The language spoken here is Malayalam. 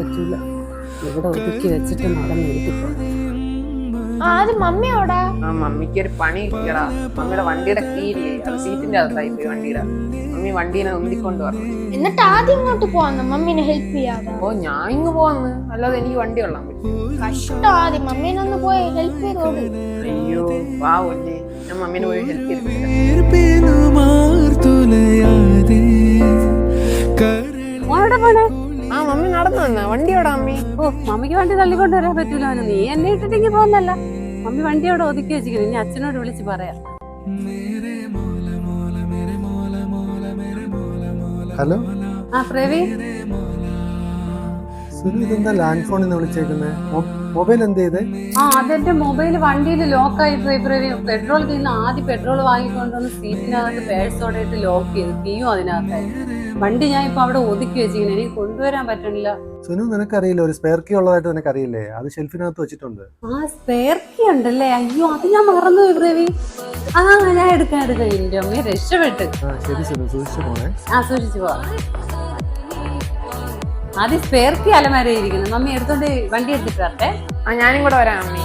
പറ്റൂല, ഇവിടെ ഒതുക്കി വെച്ചിട്ട് നടന്നിരിക്കും. മമ്മിക്ക് ഒരു പണി കിട്ടിയടാ. മമ്മിയുടെ വണ്ടിയുടെ കീരി അത് സീറ്റിന്റെ അകത്തായി പോയി വണ്ടിയുടെ. മമ്മി വണ്ടീനെ ഉന്തിക്കൊണ്ട് പറഞ്ഞു. എന്നിട്ട് ആദ്യം ഇങ്ങോട്ട് പോവാന്ന് മമ്മീനെ ഹെൽപ്പ് ചെയ്യാതെ. ഓ ഞാൻ ഇങ്ങ് പോവാന്ന്, അല്ലാതെ എനിക്ക് വണ്ടി കൊള്ളാൻ പറ്റും. കഷ്ടം, ആദ്യം മമ്മീനെ ഒന്ന് പോയി ഹെൽപ്പ് ചെയ്തോളൂ. അയ്യോ പാവല്ലേ, ഞാൻ മമ്മീനെ പോയി ഹെൽപ്പ് ചെയ്തു. മമ്മി നടന്നു വന്ന വണ്ടി എവിടാ മമ്മി? ഓ, മമ്മിക്ക് വണ്ടി തള്ളിക്കൊണ്ട് വരാൻ പറ്റൂല. നീ എന്നെ ഇട്ടിട്ടെങ്കിൽ പോകുന്നല്ല. മമ്മി വണ്ടി അവിടെ ഒതുക്കി വെച്ചിരിക്കുന്നു. ഇനി അച്ഛനോട് വിളിച്ച് പറയാം. ഹലോ, ആ പ്രവീൺ, ഇതെന്താ ലാൻഡ് ഫോണിൽ നിന്ന് വിളിച്ചേക്കുന്നേ? മൊബൈൽ എന്ത് ചെയ്തേ? അതെന്റെ മൊബൈൽ വണ്ടിയിൽ ലോക്കായി പോയി പ്രവീൺ. പെട്രോൾ തീർന്ന് ആദ്യം പെട്രോൾ വാങ്ങിക്കൊണ്ടുവന്ന് സീറ്റിനകത്ത് പേഴ്സോടെ ഇട്ട് ലോക്ക് ചെയ്തു. തീയും അതിനകത്തായി. വണ്ടി ഞാൻ ഇപ്പൊ അവിടെ ഒതുക്കി വെച്ചിരിക്കുന്നു. എനിക്ക് കൊണ്ടുവരാൻ പറ്റണില്ല. സുനു, നിനക്കറിയില്ല ഒരു സ്പെയർ കീ ഉള്ളതായിട്ട് നിനക്കറിയില്ലേ? അത് ഷെൽഫിനകത്ത് വെച്ചിട്ടുണ്ട്. സ്പെയർ കീ ഉണ്ടല്ലേ? അയ്യോ, അത് ഞാൻ മറന്നു പോയി പ്രവീൺ. ഞാൻ എടുക്കാൻ എന്റെ അമ്മയെ രക്ഷപ്പെട്ട്. ശരി സുനു, സൂക്ഷിച്ചു പോണേ. സൂക്ഷിച്ചു പോവാ. ആദ്യം സ്പെയർ കീ അലമാരയിരിക്കുന്നു. മമ്മി എടുത്തോണ്ട് വണ്ടി എടുത്തിട്ട് വരട്ടെ. ഞാനും കൂടെ വരാം മമ്മി.